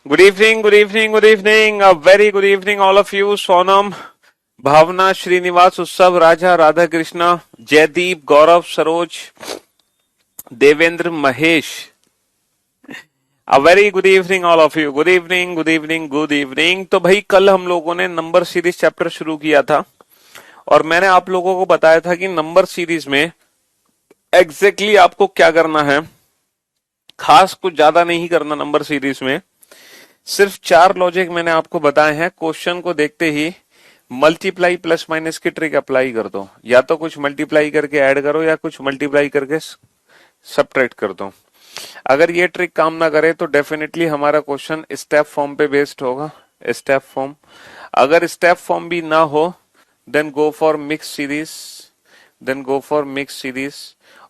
Good evening, good evening, good evening. A very good evening, all of you. Sonam, भावना, श्रीनिवास, उत्सव, राजा, राधा कृष्णा, जयदीप, गौरव, Saroj, Devendra, Mahesh. A very good evening, all of you. Good evening, good evening, good evening. तो भाई कल हम लोगों ने number series chapter शुरू किया था और मैंने आप लोगों को बताया था कि नंबर सीरीज में एग्जैक्टली आपको क्या करना है. खास कुछ ज्यादा नहीं करना नंबर सीरीज में. सिर्फ 4 लॉजिक मैंने आपको बताए हैं. क्वेश्चन को देखते ही मल्टीप्लाई प्लस माइनस की ट्रिक अप्लाई कर दो. या तो कुछ मल्टीप्लाई करके ऐड करो या कुछ मल्टीप्लाई करके सब्ट्रैक्ट कर दो. अगर ये ट्रिक काम ना करे तो डेफिनेटली हमारा क्वेश्चन स्टेप फॉर्म पे बेस्ड होगा. Step form. अगर स्टेप फॉर्म भी ना हो then go for mix series.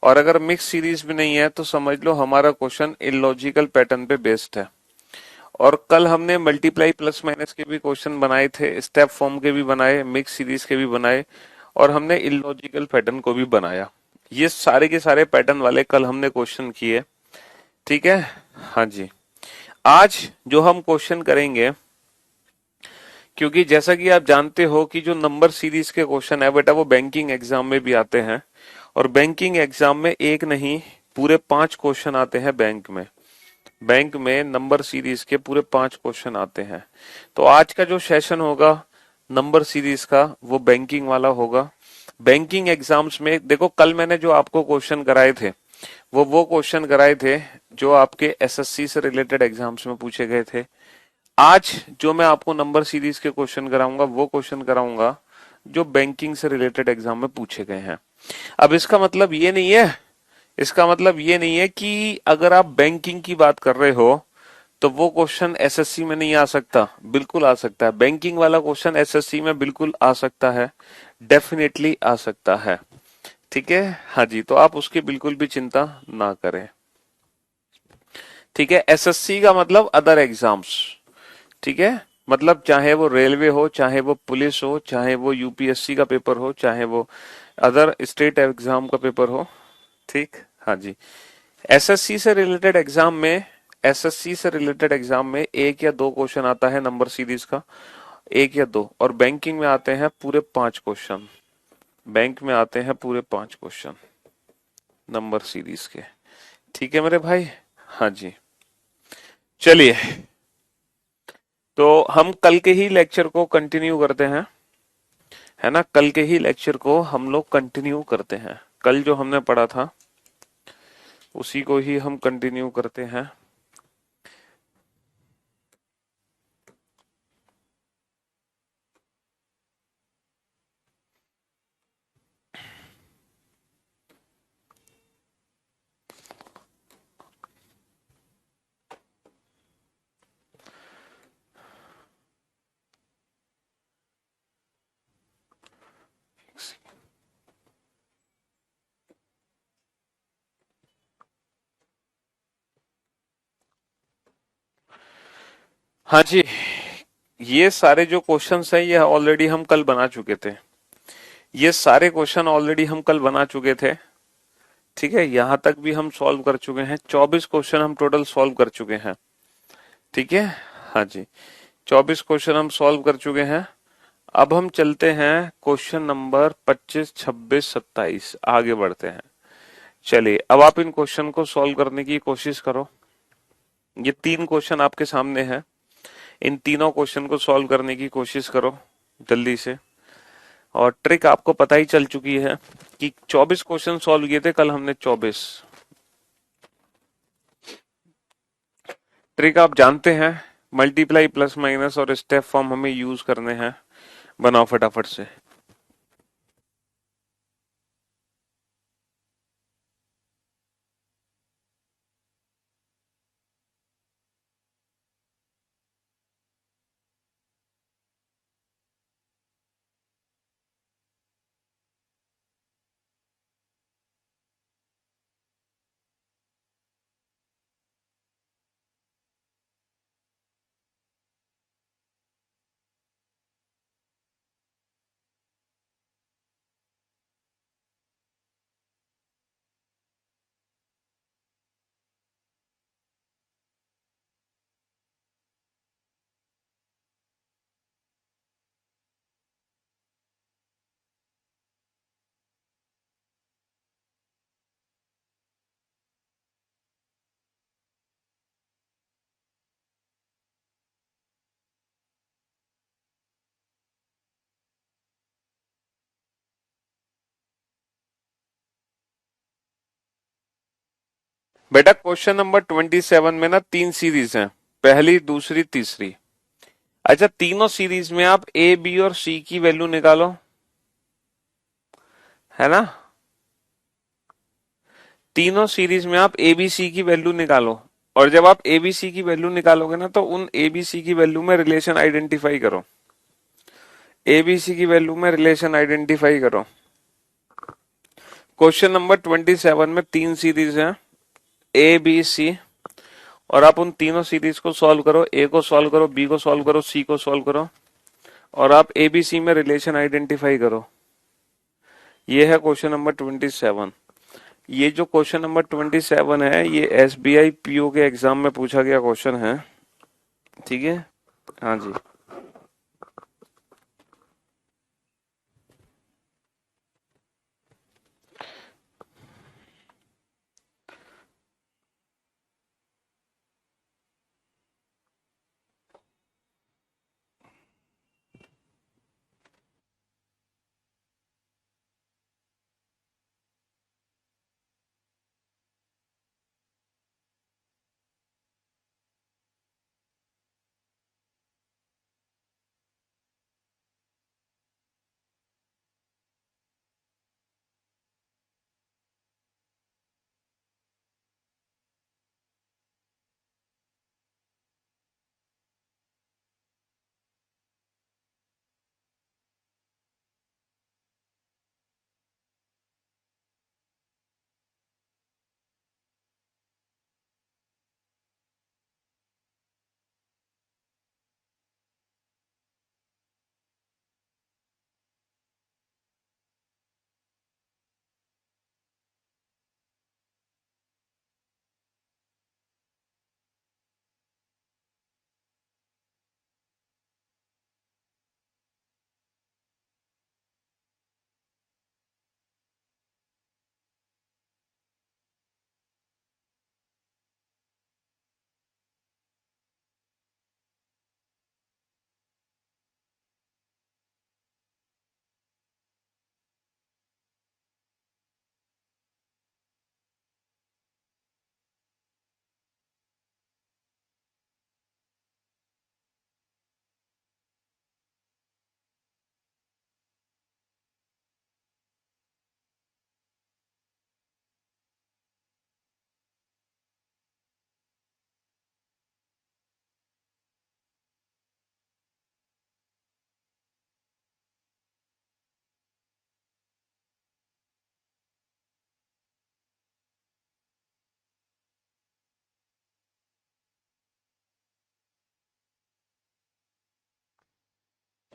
और अगर मिक्स सीरीज भी नहीं है तो समझ लो हमारा क्वेश्चन इलॉजिकल पैटर्न पे बेस्ड है. और कल हमने मल्टीप्लाई प्लस माइनस के भी क्वेश्चन बनाए थे, स्टेप फॉर्म के भी बनाए, मिक्स सीरीज के भी बनाए और हमने इलॉजिकल पैटर्न को भी बनाया. ये सारे के सारे पैटर्न वाले कल हमने क्वेश्चन किए. ठीक है. हाँ जी. आज जो हम क्वेश्चन करेंगे, क्योंकि जैसा कि आप जानते हो कि जो नंबर सीरीज के क्वेश्चन है बेटा वो बैंकिंग एग्जाम में भी आते हैं और बैंकिंग एग्जाम में एक नहीं पूरे 5 क्वेश्चन आते हैं. बैंक में नंबर सीरीज के पूरे 5 क्वेश्चन आते हैं. तो आज का जो सेशन होगा नंबर सीरीज का वो बैंकिंग वाला होगा. बैंकिंग एग्जाम्स में देखो कल मैंने जो आपको क्वेश्चन कराए थे वो क्वेश्चन कराए थे जो आपके एसएससी से रिलेटेड एग्जाम्स में पूछे गए थे. आज जो मैं आपको नंबर सीरीज के क्वेश्चन कराऊंगा वो क्वेश्चन कराऊंगा जो बैंकिंग से रिलेटेड एग्जाम में पूछे गए हैं. अब इसका मतलब ये नहीं है कि अगर आप बैंकिंग की बात कर रहे हो तो वो क्वेश्चन एसएससी में नहीं आ सकता. बिल्कुल आ सकता है. बैंकिंग वाला क्वेश्चन एसएससी में बिल्कुल आ सकता है. डेफिनेटली आ सकता है. ठीक है. हाँ जी. तो आप उसकी बिल्कुल भी चिंता ना करें. ठीक है. एसएससी का मतलब अदर एग्जाम्स. ठीक है. मतलब चाहे वो रेलवे हो, चाहे वो पुलिस हो, चाहे वो यूपीएससी का पेपर हो, चाहे वो अदर स्टेट एग्जाम का पेपर हो. ठीक. हाँ जी. एसएससी से रिलेटेड एग्जाम में एसएससी से रिलेटेड एग्जाम में एक या दो क्वेश्चन आता है नंबर सीरीज का. एक या दो. और बैंकिंग में आते हैं पूरे 5 क्वेश्चन. बैंक में आते हैं पूरे 5 क्वेश्चन नंबर सीरीज के. ठीक है मेरे भाई. हाँ जी. चलिए. तो हम कल के ही लेक्चर को कंटिन्यू करते हैं. है ना. कल के ही लेक्चर को हम लोग कंटिन्यू करते हैं. कल जो हमने पढ़ा था उसी को ही हम कंटिन्यू करते हैं. हाँ जी. ये सारे जो क्वेश्चंस हैं ये ऑलरेडी हम कल बना चुके थे. ये सारे क्वेश्चन ऑलरेडी हम कल बना चुके थे. ठीक है. यहां तक भी हम सॉल्व कर चुके हैं. 24 क्वेश्चन हम टोटल सॉल्व कर चुके हैं. ठीक है. हाँ जी. 24 क्वेश्चन हम सॉल्व कर चुके हैं. अब हम चलते हैं क्वेश्चन नंबर 25, 26, 27. आगे बढ़ते हैं. चलिए अब आप इन क्वेश्चन को सॉल्व करने की कोशिश करो. ये 3 क्वेश्चन आपके सामने हैं. इन तीनों क्वेश्चन को सॉल्व करने की कोशिश करो जल्दी से. और ट्रिक आपको पता ही चल चुकी है कि 24 क्वेश्चन सॉल्व किए थे कल हमने. 24 ट्रिक आप जानते हैं. मल्टीप्लाई प्लस माइनस और स्टेप फॉर्म हमें यूज करने हैं. बनाओ फटाफट से. बेटा क्वेश्चन नंबर 27 में ना तीन सीरीज हैं, पहली दूसरी तीसरी। अच्छा, तीनों सीरीज में आप ए बी और सी की वैल्यू निकालो, है ना। तीनों सीरीज में आप ए बी सी की वैल्यू निकालो, और जब आप ए बी सी की वैल्यू निकालोगे ना तो उन ए बी सी की वैल्यू में रिलेशन आइडेंटिफाई करो। ए बी सी की वैल्यू में रिलेशन आइडेंटिफाई करो। क्वेश्चन नंबर 27 में तीन सीरीज हैं, ए बी सी, और आप उन तीनों सीरीज को सॉल्व करो। ए को सॉल्व करो, बी को सॉल्व करो, सी को सॉल्व करो, और आप एबीसी में रिलेशन आइडेंटिफाई करो। ये है क्वेश्चन नंबर 27। ये जो क्वेश्चन नंबर 27 है, ये एसबीआई पीओ के एग्जाम में पूछा गया क्वेश्चन है। ठीक है, हाँ जी।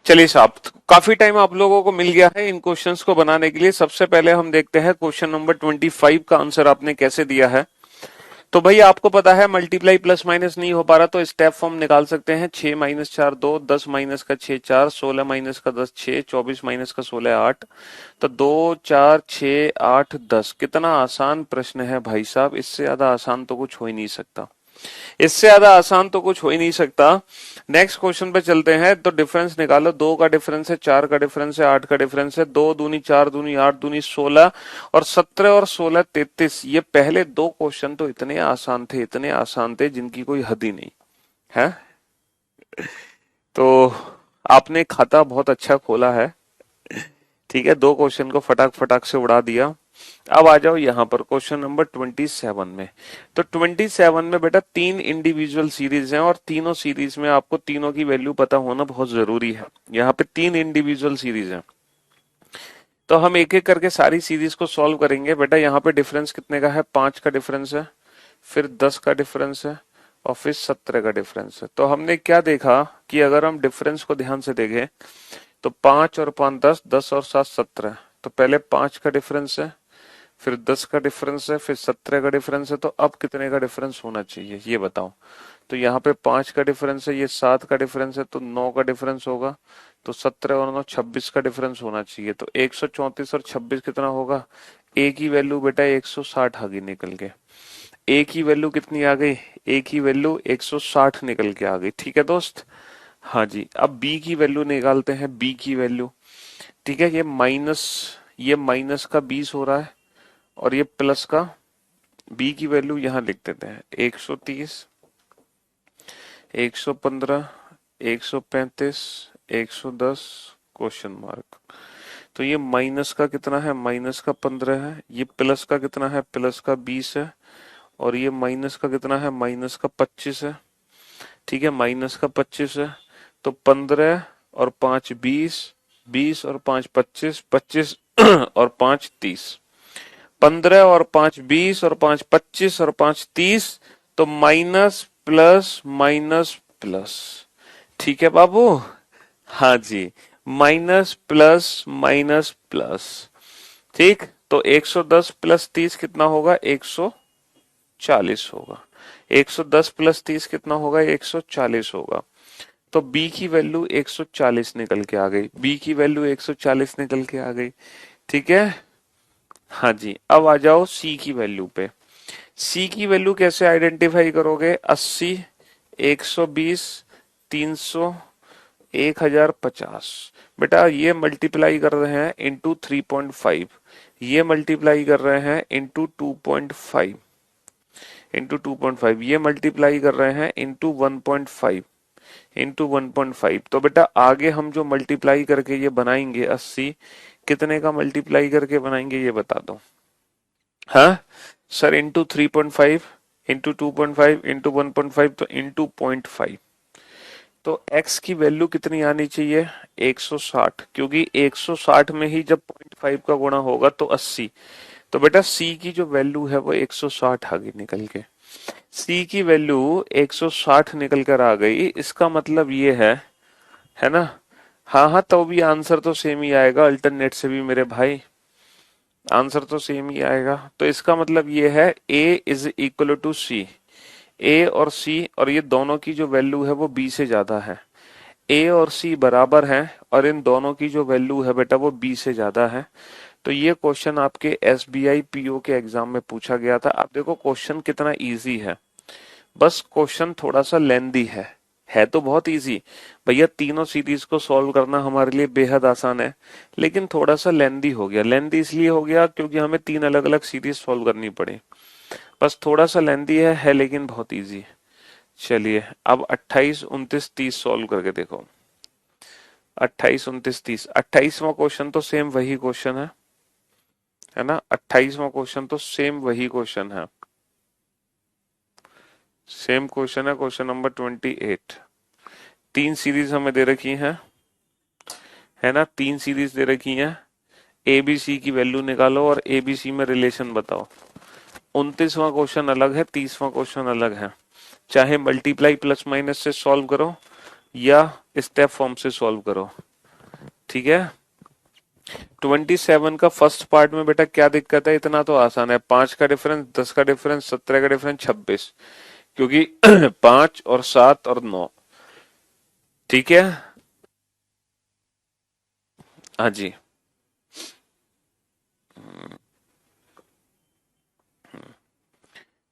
चलिए साहब, काफी टाइम आप लोगों को मिल गया है इन क्वेश्चंस को बनाने के लिए। सबसे पहले हम देखते हैं क्वेश्चन नंबर 25 का आंसर आपने कैसे दिया है। तो भाई आपको पता है मल्टीप्लाई प्लस माइनस नहीं हो पा रहा, तो स्टेप फॉर्म निकाल सकते हैं। 6 माइनस 4 2, 10 माइनस का 6 4, 16 माइनस का 10 6, 24 माइनस का 16 8। तो 2 4 6 8 10। कितना आसान प्रश्न है भाई साहब, इससे ज्यादा आसान तो कुछ हो ही नहीं सकता। इससे ज्यादा आसान तो कुछ हो ही नहीं सकता। नेक्स्ट क्वेश्चन पे चलते हैं। तो डिफरेंस निकालो। 2 का डिफरेंस है, 4 का डिफरेंस है, 8 का डिफरेंस है। 2 दूनी 4 दूनी 8 दूनी 16, और 17 और 16 33। ये पहले दो क्वेश्चन तो इतने आसान थे, इतने आसान थे जिनकी कोई हद ही नहीं है। तो आपने खाता बहुत अच्छा खोला है। ठीक है, दो क्वेश्चन को फटाक फटाक से उड़ा दिया। अब आ जाओ यहाँ पर क्वेश्चन नंबर 27 में। तो 27 में बेटा तीन इंडिविजुअल सीरीज हैं, और तीनों सीरीज में आपको तीनों की वैल्यू पता होना बहुत जरूरी है। यहाँ पे तीन इंडिविजुअल सीरीज हैं, तो हम एक एक करके सारी सीरीज को सॉल्व करेंगे। बेटा यहाँ पे डिफरेंस कितने का है? 5 का डिफरेंस है, फिर 10 का डिफरेंस है, और फिर 17 का डिफरेंस है। तो हमने क्या देखा कि अगर हम डिफरेंस को ध्यान से देखें तो 5 और 5 10, 10 और 7 17। तो पहले 5 का डिफरेंस है, फिर 10 का डिफरेंस है, फिर 17 का डिफरेंस है। तो अब कितने का डिफरेंस होना चाहिए ये बताओ। तो यहाँ पे 5 का डिफरेंस है, ये 7 का डिफरेंस है, तो 9 का डिफरेंस होगा। तो 17 और 9 26 का डिफरेंस होना चाहिए। तो 134 और 26 कितना होगा? ए की वैल्यू बेटा 160 आ गई निकल के। ए की वैल्यू कितनी आ गई? ए की वैल्यू 160 निकल के आ गई। ठीक है दोस्त। हाँ जी, अब बी की वैल्यू निकालते हैं। बी की वैल्यू, ठीक है, ये माइनस का 20 हो रहा है, और ये प्लस का बी की वैल्यू यहां लिख देते हैं 130, 115, 135, 110 क्वेश्चन मार्क। तो ये माइनस का कितना है, माइनस का 15 है, ये प्लस का कितना है, प्लस का 20 है, और ये माइनस का कितना है, माइनस का 25 है। ठीक है, माइनस का 25 है, तो 15 और 5 20, 20 और 5 25, 25 और 5 30, 15 और 5 20 और 5 25 और 5 30, तो माइनस प्लस माइनस प्लस। ठीक है बाबू। हाँ जी, माइनस प्लस माइनस प्लस। ठीक, तो 110 प्लस 30 कितना होगा, 140 होगा। 110 प्लस 30 कितना होगा, 140 होगा। तो बी की वैल्यू 140 निकल के आ गई, बी की वैल्यू 140 निकल के आ गई। ठीक है। हाँ जी, अब आ जाओ सी की वैल्यू पे। सी की वैल्यू कैसे आइडेंटिफाई करोगे, 80, 120, 300, 1050। बेटा ये मल्टीप्लाई कर रहे हैं इंटू 3.5, ये मल्टीप्लाई कर रहे हैं इंटू 2.5, इंटू 2.5, ये मल्टीप्लाई कर रहे हैं इंटू 1.5, इंटू 1.5। तो बेटा आगे हम जो मल्टीप्लाई करके ये बनाएंगे 80, कितने का मल्टीप्लाई करके बनाएंगे ये बता दो। हाँ सर, इंटू 3.5, इंटू 2.5, इंटू 1.5, तो इंटू 0.5। तो x की वैल्यू कितनी आनी चाहिए, 160, क्योंकि 160 में ही जब 0.5 का गुणा होगा तो 80। तो बेटा c की जो वैल्यू है वो 160 आ गई निकल के। c की वैल्यू 160 निकल कर आ गई, इसका मतलब ये है ना। हाँ हाँ, तो भी आंसर तो सेम ही आएगा, अल्टरनेट से भी मेरे भाई आंसर तो सेम ही आएगा। तो इसका मतलब ये है a इज इक्वल टू सी, ए और सी और ये दोनों की जो वैल्यू है वो बी से ज्यादा है। ए और सी बराबर हैं और इन दोनों की जो वैल्यू है बेटा वो बी से ज्यादा है। तो ये क्वेश्चन आपके एसबीआई पीओ के एग्जाम में पूछा गया था। आप देखो क्वेश्चन कितना इजी है, बस क्वेश्चन थोड़ा सा लेंदी है तो बहुत इजी। भैया तीनों सीरीज को सॉल्व करना हमारे लिए बेहद आसान है, लेकिन थोड़ा सा लेंदी हो गया। लेंदी इसलिए हो गया क्योंकि हमें 3 अलग अलग सीरीज सॉल्व करनी पड़ी। बस थोड़ा सा लेंदी है लेकिन बहुत इजी। चलिए अब 28, 29, 30 सॉल्व करके देखो। 28, 29, 30, 28वां क्वेश्चन तो सेम वही क्वेश्चन है ना। 28वां क्वेश्चन तो सेम वही क्वेश्चन है, सेम क्वेश्चन है, क्वेश्चन नंबर 28। तीन सीरीज हमें दे रखी हैं, है ना, तीन सीरीज दे रखी हैं। ए बी सी की वैल्यू निकालो और ए बी सी में रिलेशन बताओ। 29वां क्वेश्चन अलग है, 30वां क्वेश्चन अलग है। चाहे मल्टीप्लाई प्लस माइनस से सॉल्व करो या स्टेप फॉर्म से सॉल्व करो। ठीक है। 27 का फर्स्ट पार्ट में बेटा क्या दिक्कत है, इतना तो आसान है, 5 का डिफरेंस, 10 का डिफरेंस, 17 का डिफरेंस, 26, क्योंकि 5 और 7 और 9। ठीक है। हाँ जी।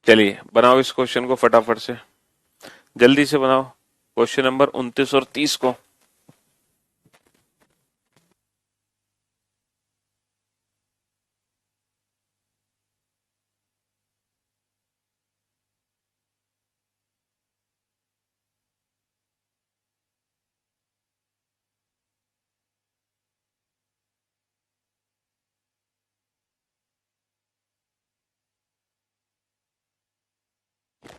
चलिए बनाओ इस क्वेश्चन को फटाफट से, जल्दी से बनाओ क्वेश्चन नंबर 29 और 30 को।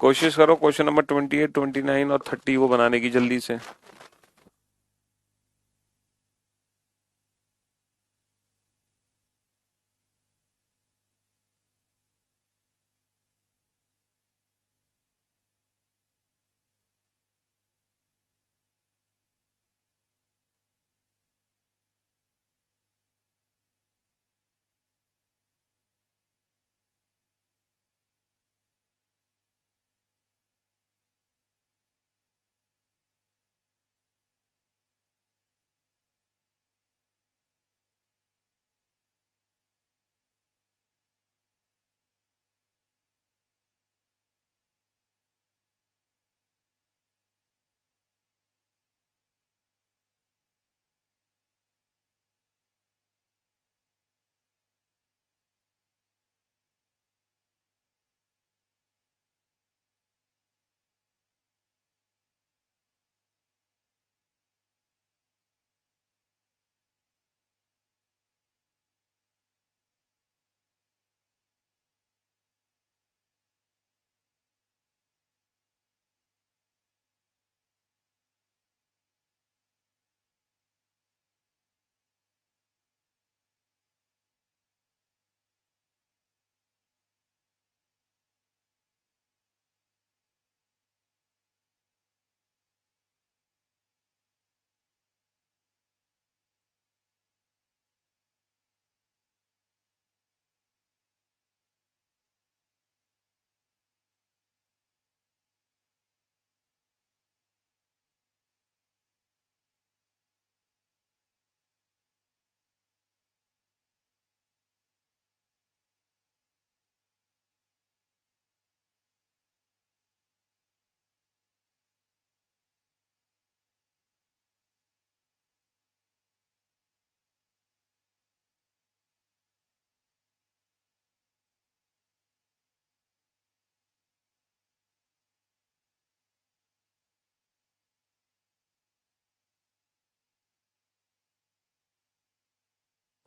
कोशिश करो क्वेश्चन नंबर 28, 29 और 30 वो बनाने की जल्दी से।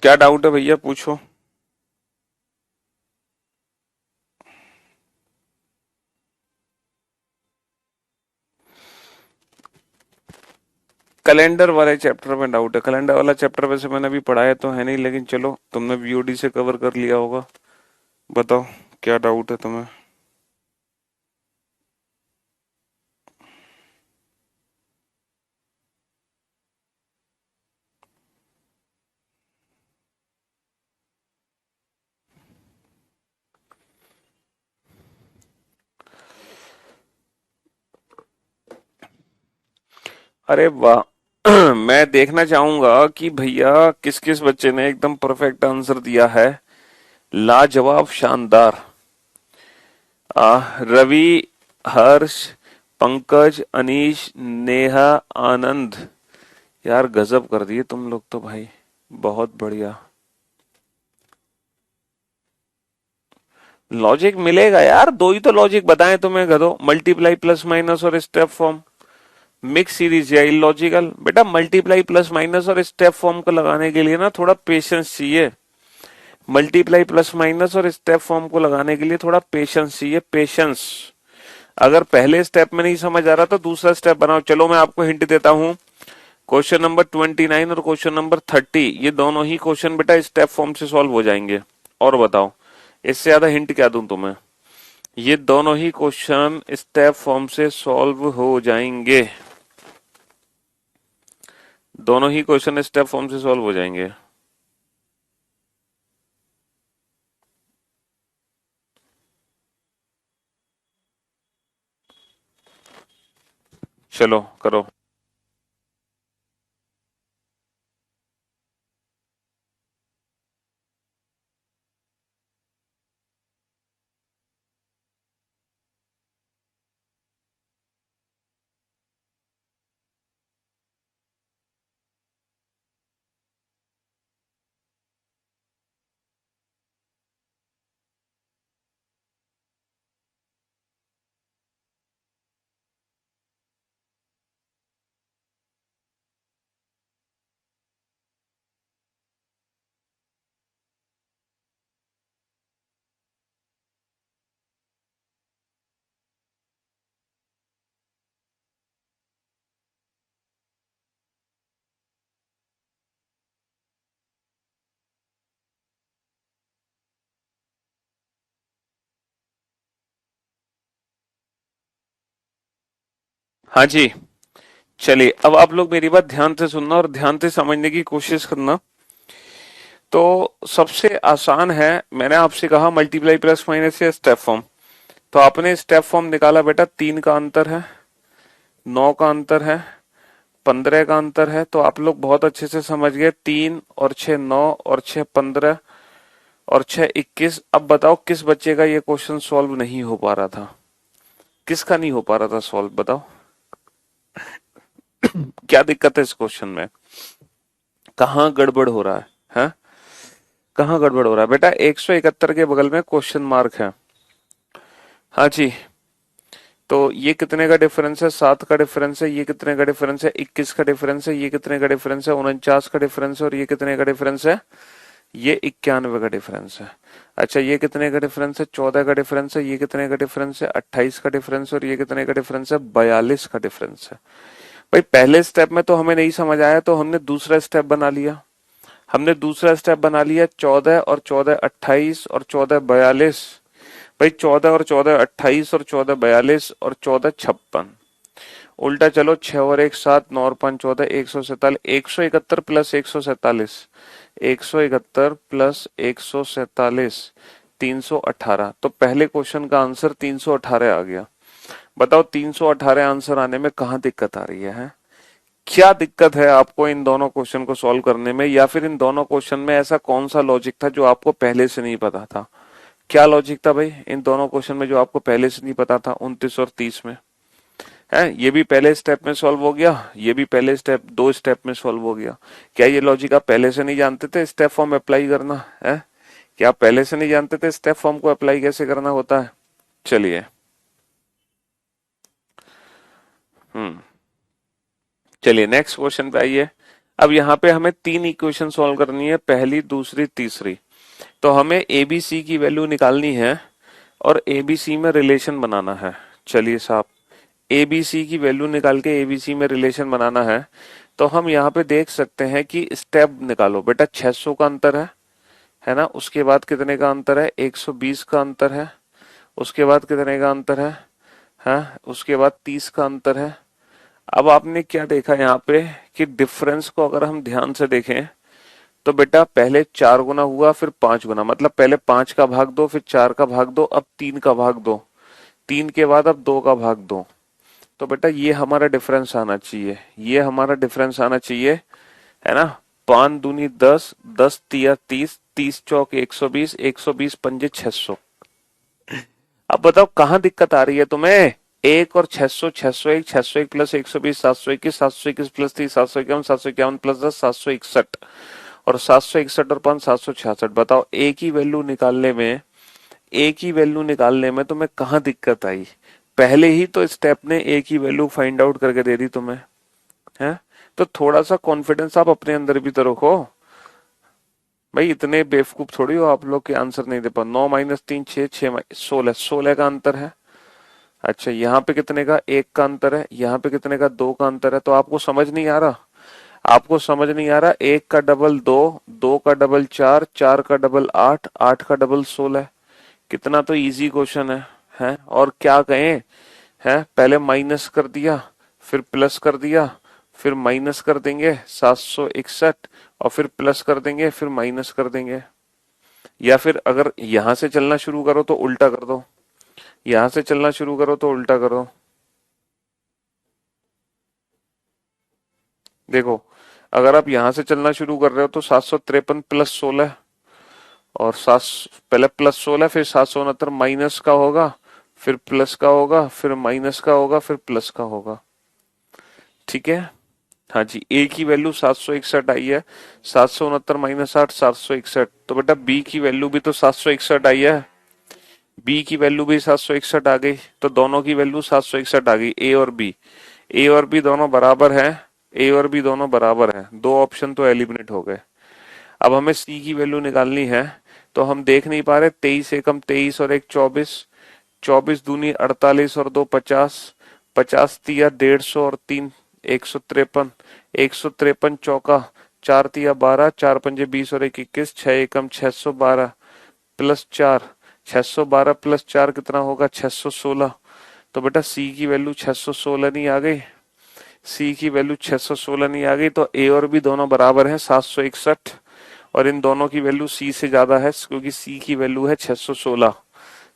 क्या डाउट है भैया, पूछो। कैलेंडर वाले चैप्टर में डाउट है? कैलेंडर वाला चैप्टर वैसे मैंने अभी पढ़ाया तो है नहीं, लेकिन चलो तुमने बीओडी से कवर कर लिया होगा। बताओ क्या डाउट है तुम्हें। अरे वाह मैं देखना चाहूंगा कि भैया किस किस बच्चे ने एकदम परफेक्ट आंसर दिया है। लाजवाब, शानदार। रवि, हर्ष, पंकज, अनीश, नेहा, आनंद। यार गजब कर दिए तुम लोग तो भाई, बहुत बढ़िया। लॉजिक मिलेगा यार, दो ही तो लॉजिक बताएं तुम्हें गधो, मल्टीप्लाई प्लस माइनस और स्टेप फॉर्म। मिक्स सीरीज या इलॉजिकल? बेटा मल्टीप्लाई प्लस माइनस और स्टेप फॉर्म को लगाने के लिए ना थोड़ा पेशेंस चाहिए। मल्टीप्लाई प्लस माइनस और स्टेप फॉर्म को लगाने के लिए थोड़ा पेशेंस चाहिए, पेशेंस। अगर पहले स्टेप में नहीं समझ आ रहा तो दूसरा स्टेप बनाओ। चलो मैं आपको हिंट देता हूं। क्वेश्चन नंबर 29 और क्वेश्चन नंबर 30, ये दोनों ही क्वेश्चन बेटा स्टेप फॉर्म से सॉल्व हो जाएंगे। और बताओ इससे ज्यादा हिंट क्या दूं तुम्हें। ये दोनों ही क्वेश्चन स्टेप फॉर्म से सॉल्व हो जाएंगे। दोनों ही क्वेश्चन स्टेप फॉर्म से सॉल्व हो जाएंगे। चलो करो। हाँ जी। चलिए अब आप लोग मेरी बात ध्यान से सुनना और ध्यान से समझने की कोशिश करना। तो सबसे आसान है, मैंने आपसे कहा मल्टीप्लाई प्लस माइनस या स्टेप फॉर्म। तो आपने स्टेप फॉर्म निकाला बेटा, 3 का अंतर है, 9 का अंतर है, 15 का अंतर है। तो आप लोग बहुत अच्छे से समझ गए, 3 और 6 9 और 6 15 और 6 21। अब बताओ किस बच्चे का ये क्वेश्चन सॉल्व नहीं हो पा रहा था, किसका नहीं हो पा रहा था सॉल्व, बताओ क्या दिक्कत है इस क्वेश्चन में, कहाँ गड़बड़ हो रहा है? हैं? कहाँ गड़बड़ हो रहा है बेटा? 171 के बगल में क्वेश्चन मार्क है। हाँ जी। तो ये कितने का डिफरेंस है? 7 का डिफरेंस है। ये कितने का डिफरेंस है? 21 का डिफरेंस है। ये कितने का डिफरेंस है? 49 का डिफरेंस है। और ये कितने का डिफरेंस है? ये 91 का डिफरेंस है। अच्छा ये कितने का डिफरेंस है? 14 का डिफरेंस है। ये कितने का डिफरेंस है? 28 का डिफरेंस है। और ये कितने का डिफरेंस है? 42 का डिफरेंस है। भाई पहले स्टेप में तो हमें नहीं समझ आया, तो हमने दूसरा स्टेप बना लिया। हमने दूसरा स्टेप बना लिया, 14 और 14 28 और 14 42। भाई 14 और 14 28 और 14 42 और 14 56। उल्टा चलो, 6 और 1 7, 9 और 5 14, 147, 171 प्लस 147, 171 प्लस 147, 318। तो पहले क्वेश्चन का आंसर 318 आ गया। बताओ 318 आंसर आने में कहाँ दिक्कत आ रही है? क्या दिक्कत है आपको इन दोनों क्वेश्चन को सॉल्व करने में, या फिर इन दोनों क्वेश्चन में ऐसा कौन सा लॉजिक था जो आपको पहले से नहीं पता था? क्या लॉजिक था भाई इन दोनों क्वेश्चन में जो आपको पहले से नहीं पता था 29 और 30 में? है ये भी पहले स्टेप में सॉल्व हो गया, ये भी पहले स्टेप, 2 स्टेप में सॉल्व हो गया। क्या ये लॉजिक आप पहले से नहीं जानते थे स्टेप फॉर्म अप्लाई करना है? क्या आप पहले से नहीं जानते थे स्टेप फॉर्म को अप्लाई कैसे करना होता है? चलिए। हम्म। चलिए नेक्स्ट क्वेश्चन पे आइए। अब यहाँ पे हमें तीन इक्वेशन सॉल्व करनी है, पहली, दूसरी, तीसरी। तो हमें एबीसी की वैल्यू निकालनी है और एबीसी में रिलेशन बनाना है। चलिए साहब, एबीसी की वैल्यू निकाल के एबीसी में रिलेशन बनाना है। तो हम यहाँ पे देख सकते हैं कि स्टेप निकालो बेटा। 600 का अंतर है ना। उसके बाद कितने का अंतर है? 120 का अंतर है। उसके बाद कितने का अंतर है? हाँ, उसके बाद 30 का अंतर है। अब आपने क्या देखा यहाँ पे कि डिफरेंस को अगर हम ध्यान से देखें तो बेटा पहले 4 गुना हुआ, फिर 5 गुना, मतलब पहले 5 का भाग दो, फिर 4 का भाग दो, अब 3 का भाग दो, 3 के बाद अब 2 का भाग दो। तो बेटा ये हमारा डिफरेंस आना चाहिए, ये हमारा डिफरेंस आना चाहिए, है ना। 5 दूनी 10, 10 तिया 30, 30 चौक 120, 120 पंजे 600। अब बताओ कहाँ दिक्कत आ रही है तुम्हें? एक और 600, 601, 601 प्लस 120, 721, 721 प्लस 30, 751, 751 प्लस 10, 761, और 761 और 5, 766। बताओ एक ही वैल्यू निकालने में, एक ही वैल्यू निकालने में तुम्हें कहाँ दिक्कत आई? पहले ही तो स्टेप ने एक ही वैल्यू फाइंड आउट करके दे दी तुम्हें, है। तो थोड़ा सा कॉन्फिडेंस आप अपने अंदर भी तो रखो भाई। इतने बेवकूफ थोड़ी हो आप लोग के आंसर नहीं दे पा। 9 माइनस 3 6, 6 16, 16 का अंतर है। अच्छा, यहाँ पे कितने का? 1 का अंतर है। यहाँ पे कितने का? 2 का अंतर है। तो आपको समझ नहीं आ रहा? आपको समझ नहीं आ रहा? 1 का डबल 2, 2 का डबल 4, 4 का डबल 8, 8 का डबल 16। कितना तो इजी क्वेश्चन है। और क्या कहें, है पहले माइनस कर दिया, फिर प्लस कर दिया, फिर माइनस कर देंगे 761, और फिर प्लस कर देंगे, फिर माइनस कर देंगे। या फिर अगर यहां से चलना शुरू करो तो उल्टा कर दो, यहां से चलना शुरू करो तो उल्टा करो। देखो, अगर आप यहां से चलना शुरू कर रहे हो तो 753 प्लस 16, और सात, पहले प्लस 16, फिर 769 माइनस का होगा, फिर प्लस का होगा, फिर माइनस का होगा, फिर प्लस का होगा। ठीक है। हाँ जी, ए की वैल्यू 761 आई है। 769 माइनस 8, 761। तो बेटा बी की वैल्यू भी तो 761 आई है। बी की वैल्यू भी 761 आ गई। तो दोनों की वैल्यू 761 आ गई, ए और बी। ए और बी दोनों बराबर है। ए और बी दोनों बराबर है। दो ऑप्शन तो एलिमिनेट हो गए। अब हमें सी की वैल्यू निकालनी है। तो हम देख नहीं पा रहे। 23 एकम 23 और एक 24, 24 दूनी 48 और दो 50, 50 तिया 150 और 3 153, 153 चौका 4 तिया 12, 4 पंजे 20 और एक 21, 6 एकम 612 प्लस 4, 612 प्लस 4 कितना होगा? 616। तो बेटा सी की वैल्यू 616 नहीं आ गई? सी की वैल्यू 616 नहीं आ गई। तो ए और बी दोनों बराबर हैं 761, और इन दोनों की वैल्यू सी से ज्यादा है क्योंकि सी की वैल्यू है 616।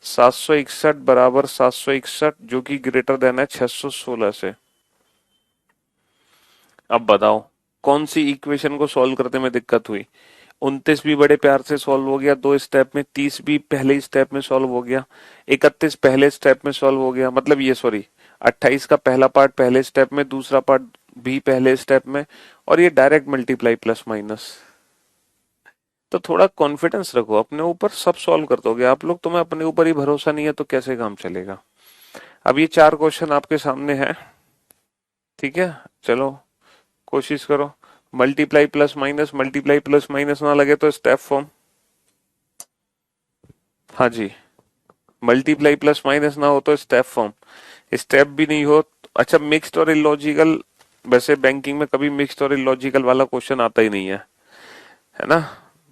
761 बराबर 761 जो कि ग्रेटर देन है 616 से। अब बताओ कौन सी इक्वेशन को सॉल्व करने में दिक्कत हुई? 29 भी बड़े प्यार से सॉल्व हो गया 2 स्टेप में, 30 भी पहले स्टेप में सॉल्व हो गया, 31 पहले स्टेप में सॉल्व हो गया, मतलब ये सॉरी 28 का पहला पार्ट पहले स्टेप में, दूसरा पार्ट भी पहले स्टेप में, और ये डायरेक्ट मल्टीप्लाई प्लस माइनस। तो थोड़ा कॉन्फिडेंस रखो अपने ऊपर, सब सॉल्व कर दोगे आप लोग। तुम्हें अपने ऊपर ही भरोसा नहीं है तो कैसे काम चलेगा? अब ये 4 क्वेश्चन आपके सामने है, ठीक है। चलो कोशिश करो। मल्टीप्लाई प्लस माइनस ना लगे तो स्टेप फॉर्म। हाँ जी, मल्टीप्लाई प्लस माइनस ना हो तो स्टेप फॉर्म। स्टेप भी नहीं हो अच्छा, मिक्स्ड और इलॉजिकल। वैसे बैंकिंग में कभी मिक्स्ड और इलॉजिकल वाला क्वेश्चन आता ही नहीं है ना।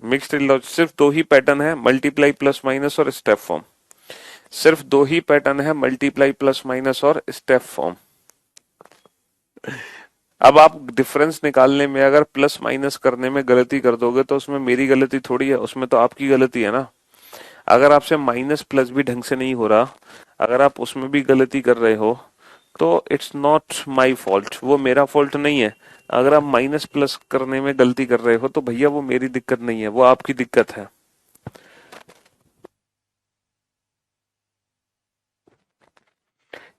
मिक्स्ड इलॉजिकल सिर्फ दो ही पैटर्न है, मल्टीप्लाई प्लस माइनस और स्टेप फॉर्म। सिर्फ दो ही पैटर्न है, मल्टीप्लाई प्लस माइनस और स्टेप फॉर्म। अब आप डिफरेंस निकालने में अगर प्लस माइनस करने में गलती कर दोगे तो उसमें मेरी गलती थोड़ी है, उसमें तो आपकी गलती है ना। अगर आपसे माइनस प्लस भी ढंग से नहीं हो रहा, अगर आप उसमें भी गलती कर रहे हो तो इट्स नॉट माई फॉल्ट, वो मेरा फॉल्ट नहीं है। अगर आप माइनस प्लस करने में गलती कर रहे हो तो भैया वो मेरी दिक्कत नहीं है, वो आपकी दिक्कत है।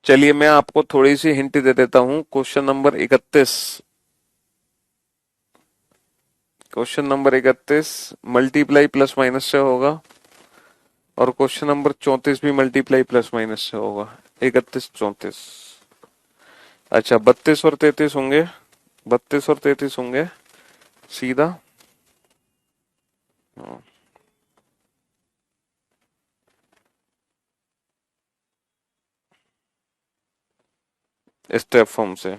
चलिए मैं आपको थोड़ी सी हिंट दे देता हूं। Question number 31, question number 31 multiply plus minus से होगा, और क्वेश्चन नंबर 34 भी मल्टीप्लाई प्लस माइनस से होगा। 31 34। अच्छा 32 और 33 होंगे, 32 और 33 होंगे। सीधा। स्टेप फॉर्म से।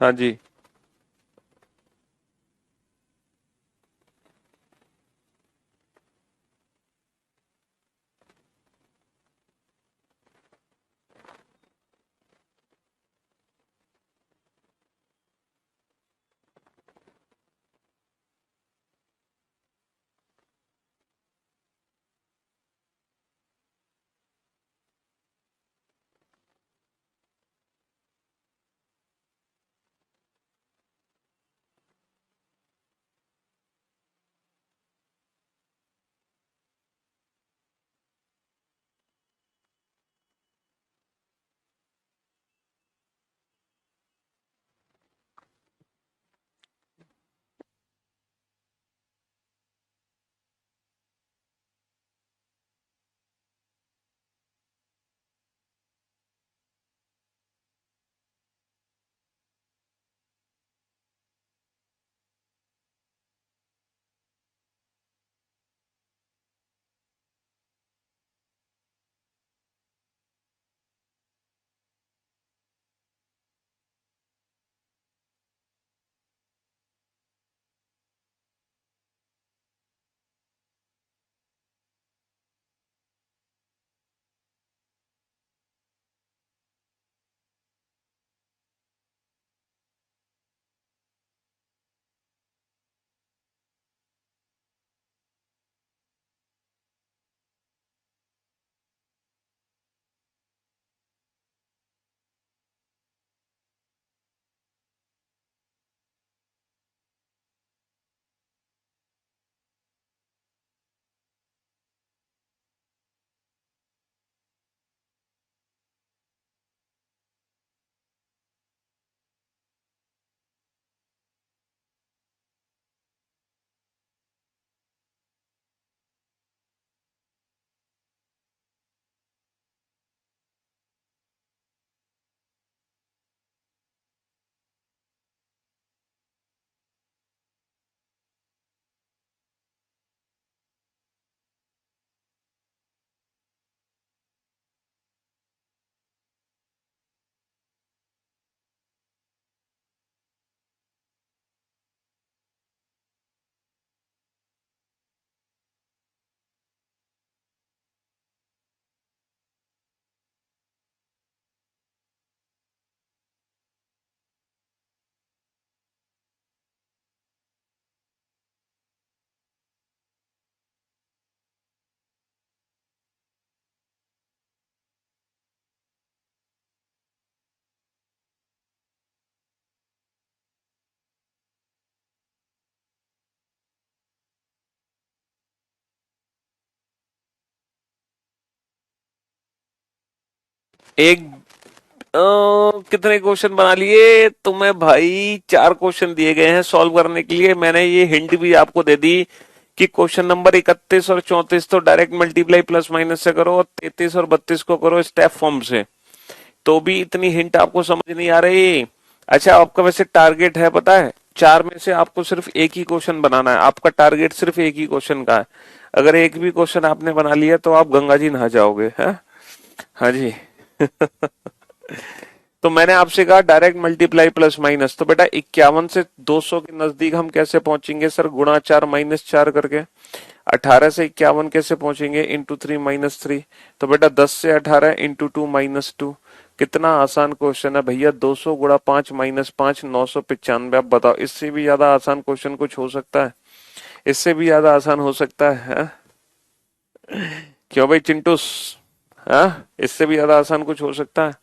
हाँ जी। एक कितने क्वेश्चन बना लिए तुम्हें भाई? 4 क्वेश्चन दिए गए हैं सॉल्व करने के लिए। मैंने ये हिंट भी आपको दे दी कि क्वेश्चन नंबर 31 और 34 तो डायरेक्ट मल्टीप्लाई प्लस माइनस से करो, और 33 और 32 को करो स्टेप फॉर्म से। तो भी इतनी हिंट आपको समझ नहीं आ रही? अच्छा, आपका वैसे टारगेट है पता है? 4 में से आपको सिर्फ एक ही क्वेश्चन बनाना है। आपका टारगेट सिर्फ एक ही क्वेश्चन का है। अगर एक भी क्वेश्चन आपने बना लिया तो आप गंगा जी नहा जाओगे, है? हाँ जी। तो मैंने आपसे कहा डायरेक्ट मल्टीप्लाई प्लस माइनस, तो बेटा 51 से 200 के नजदीक हम कैसे पहुंचेंगे सर? गुणा 4 माइनस 4 करके। 18 से 51 कैसे पहुंचेंगे? Into 3 minus 3। तो बेटा 10 से 18 इंटू 2 माइनस 2। कितना आसान क्वेश्चन है भैया! 200 गुणा 5 माइनस 5, 995। आप बताओ, इससे भी ज्यादा आसान क्वेश्चन कुछ हो सकता है? इससे भी ज्यादा आसान हो सकता है? क्यों भाई चिंटूस? हाँ, इससे भी ज्यादा आसान कुछ हो सकता है?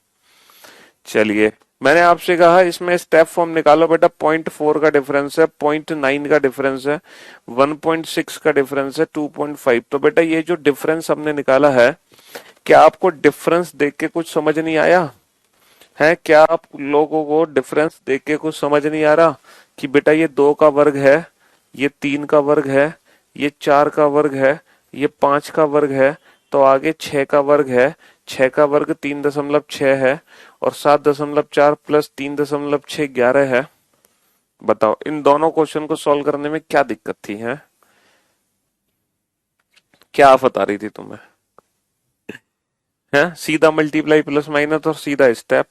चलिए, मैंने आपसे कहा इसमें स्टेप फॉर्म निकालो बेटा। 0.4 का डिफरेंस है, 0.9 का डिफरेंस है, 1.6 का डिफरेंस है, 2.5। तो बेटा ये जो डिफरेंस हमने निकाला है, क्या आपको डिफरेंस देख के कुछ समझ नहीं आया है? क्या आप लोगों को डिफरेंस देख के कुछ समझ नहीं आ रहा कि बेटा ये 2 का वर्ग है, ये 3 का वर्ग है, ये 4 का वर्ग है, ये 5 का वर्ग है, तो आगे 6 का वर्ग है, 6 का वर्ग 3.6 है, और 7.4 प्लस 3.6 11 है। बताओ इन दोनों क्वेश्चन को सॉल्व करने में क्या दिक्कत थी है? क्या आफत आ रही थी तुम्हें? है सीधा मल्टीप्लाई प्लस माइनस और सीधा स्टेप।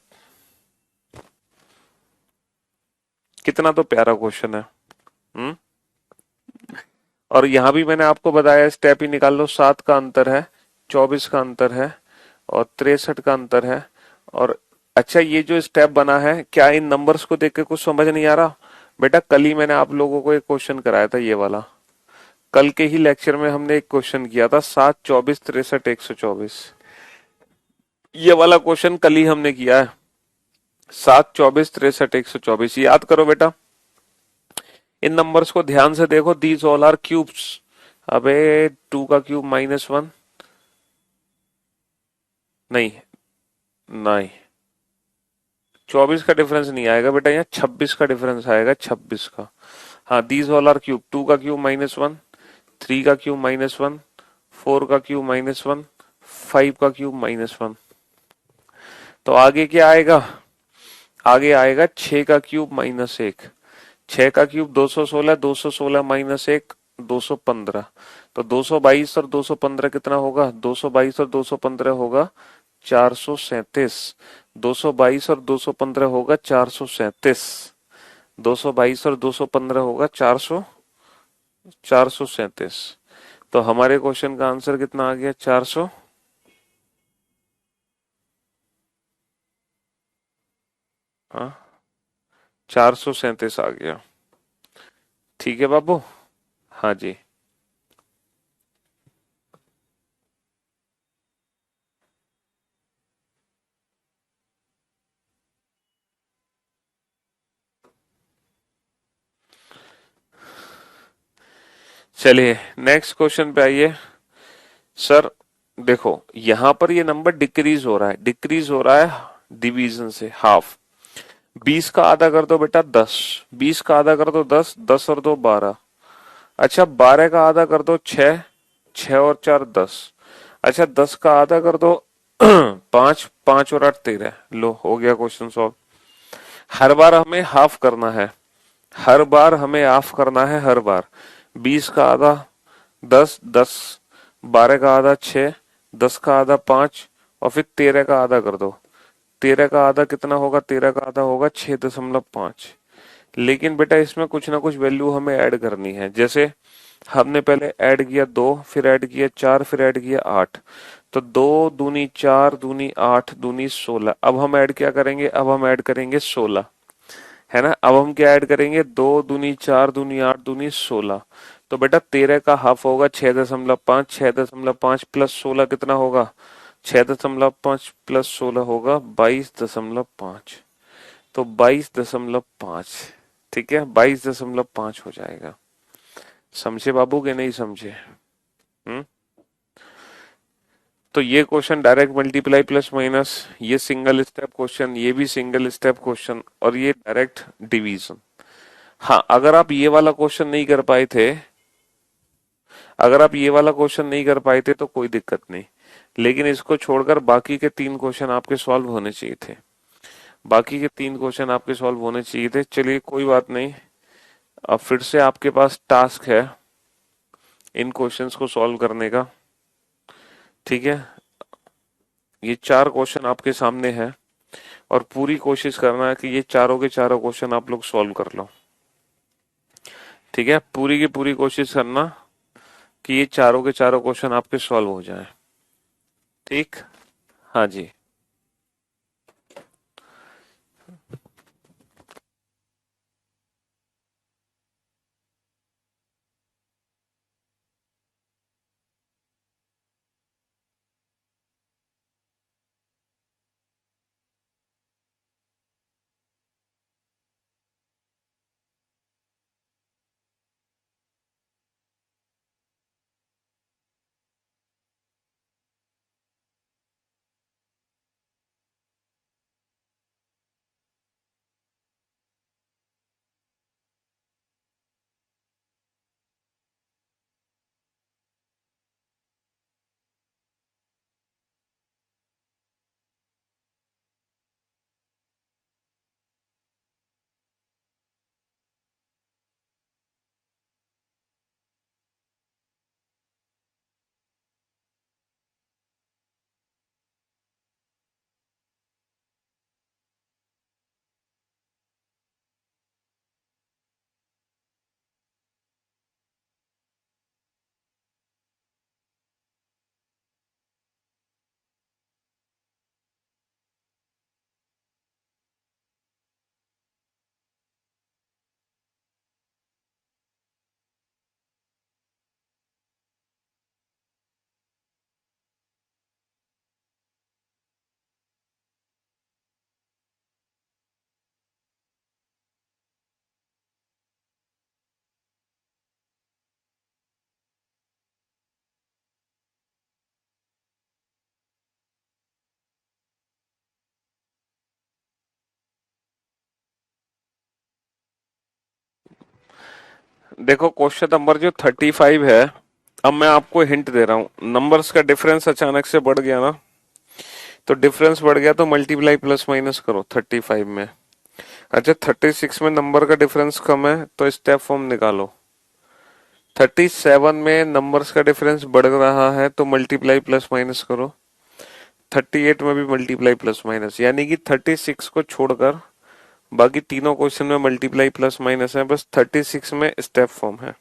कितना तो प्यारा क्वेश्चन है। हम्म। और यहां भी मैंने आपको बताया स्टेप ही निकाल लो। 7 का अंतर है, 24 का अंतर है, और 63 का अंतर है। और अच्छा ये जो स्टेप बना है, क्या इन नंबर्स को देख के कुछ समझ नहीं आ रहा? बेटा कल ही मैंने आप लोगों को एक क्वेश्चन कराया था, ये वाला। कल के ही लेक्चर में हमने एक क्वेश्चन किया था, 7, 24, 63, 124। ये वाला क्वेश्चन कल ही हमने किया है। 7, 24, 63, 124 याद करो बेटा। इन नंबर्स को ध्यान से देखो। These all are cubes. अबे 2 का क्यूब -1। नहीं, नहीं, 24 का डिफरेंस नहीं आएगा बेटा, यहाँ 26 का डिफरेंस आएगा, 26 का। हाँ, दीज ऑल आर क्यूब। 2 का क्यूब -1, 3 का क्यूब -1, 4 का क्यूब -1, 5 का क्यूब -1। तो आगे क्या आएगा? आगे आएगा 6 का क्यूब -1। 6 का क्यूब 216, 216 -1 215। तो 222 और 215 कितना होगा? 222 और 215 होगा 437। 222 और 215 होगा 437। 222 और 215 होगा 437। तो हमारे क्वेश्चन का आंसर कितना आ गया? 400। हाँ, 437 आ गया। ठीक है बाबू। हाँ जी। चलिए नेक्स्ट क्वेश्चन पे आइए। सर देखो, यहां पर ये नंबर डिक्रीज हो रहा है, डिक्रीज हो रहा है डिवीजन से, हाफ। 20 का आधा कर दो बेटा 10, 20 का आधा कर दो 10, 10 और 2 12। अच्छा 12 का आधा कर दो 6, 6 और 4 10। अच्छा 10 का आधा कर दो 5, 5 और 8 13। लो हो गया क्वेश्चन सॉल्व। हर बार हमें हाफ करना है, हर बार हमें हाफ करना है, हर बार। 20 का आधा 10, 10, 12 का आधा 6, 10 का आधा 5, और फिर 13 का आधा कर दो। 13 का आधा कितना होगा? 13 का आधा होगा 6.5। लेकिन बेटा इसमें कुछ ना कुछ वैल्यू हमें ऐड करनी है। जैसे हमने पहले ऐड किया 2, फिर ऐड किया 4, फिर ऐड किया 8। तो 2 दूनी 4 दूनी 8 दूनी 16। अब हम ऐड क्या करेंगे? अब हम ऐड करेंगे 16, है ना? अब हम क्या ऐड करेंगे? 2 दूनी 4 दूनी 8 दूनी 16। तो बेटा 13 का हाफ होगा 6.5, 6.5 प्लस 16 कितना होगा? 6.5 प्लस 16 होगा 22.5। तो 22.5। ठीक है, 22.5 हो जाएगा। समझे बाबू के नहीं समझे? हम्म। तो ये question direct multiply plus minus, ये सिंगल स्टेप क्वेश्चन, ये भी सिंगल स्टेप क्वेश्चन, और ये डायरेक्ट डिवीजन। हाँ, अगर आप ये वाला क्वेश्चन नहीं कर पाए थे, अगर आप ये वाला क्वेश्चन नहीं कर पाए थे तो कोई दिक्कत नहीं। लेकिन इसको छोड़कर बाकी के 3 क्वेश्चन आपके सॉल्व होने चाहिए थे। बाकी के 3 क्वेश्चन आपके सॉल्व होने चाहिए थे। चलिए कोई बात नहीं। अब फिर से आपके पास टास्क है इन क्वेश्चंस को सॉल्व करने का। ठीक है, ये 4 क्वेश्चन आपके सामने है, और पूरी कोशिश करना है कि ये चारों के चारों क्वेश्चन आप लोग सॉल्व कर लो। ठीक है, पूरी की पूरी कोशिश करना कि ये चारों के चारों क्वेश्चन आपके सॉल्व हो जाएं। ठीक। हाँ जी। देखो क्वेश्चन नंबर जो 35 है, अब मैं आपको हिंट दे रहा हूं, नंबर्स का डिफरेंस अचानक से बढ़ गया ना, तो डिफरेंस बढ़ गया तो मल्टीप्लाई प्लस माइनस करो 35 में। अच्छा 36 में नंबर का डिफरेंस कम है तो स्टेप फॉर्म निकालो। 37 में नंबर्स का डिफरेंस बढ़ रहा है तो मल्टीप्लाई प्लस माइनस करो। 38 में भी मल्टीप्लाई प्लस माइनस, यानी कि 36 को छोड़कर बाकी तीनों क्वेश्चन में मल्टीप्लाई प्लस माइनस है, बस 36 में स्टेप फॉर्म है।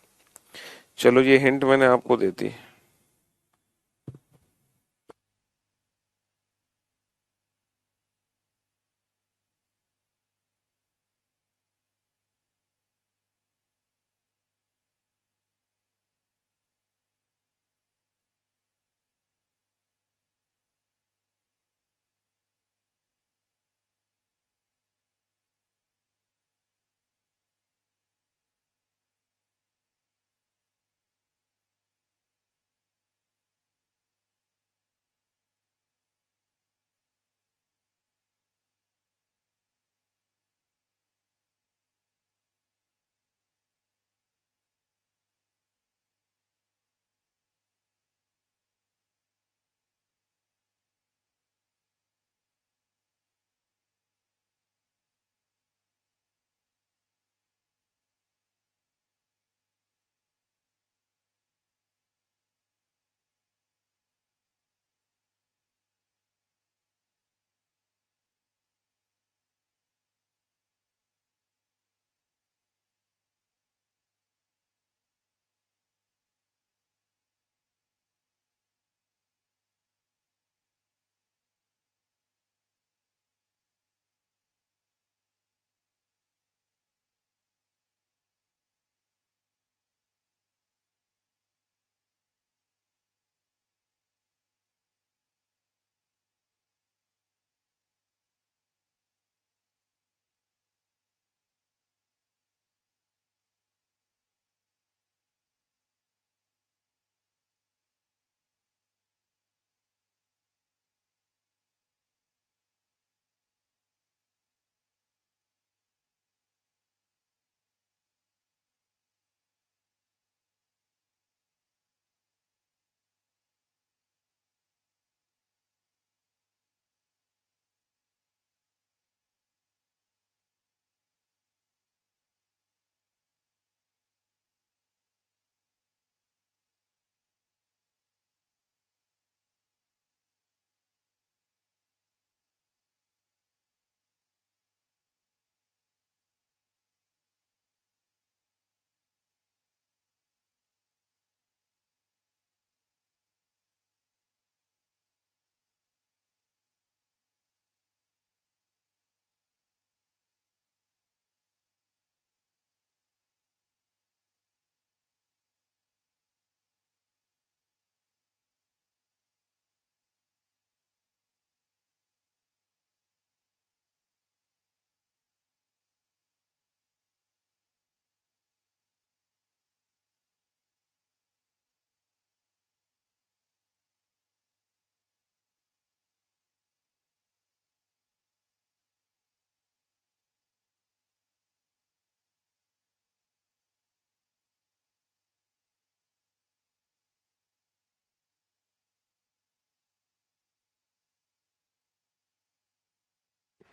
चलो ये हिंट मैंने आपको दे दी।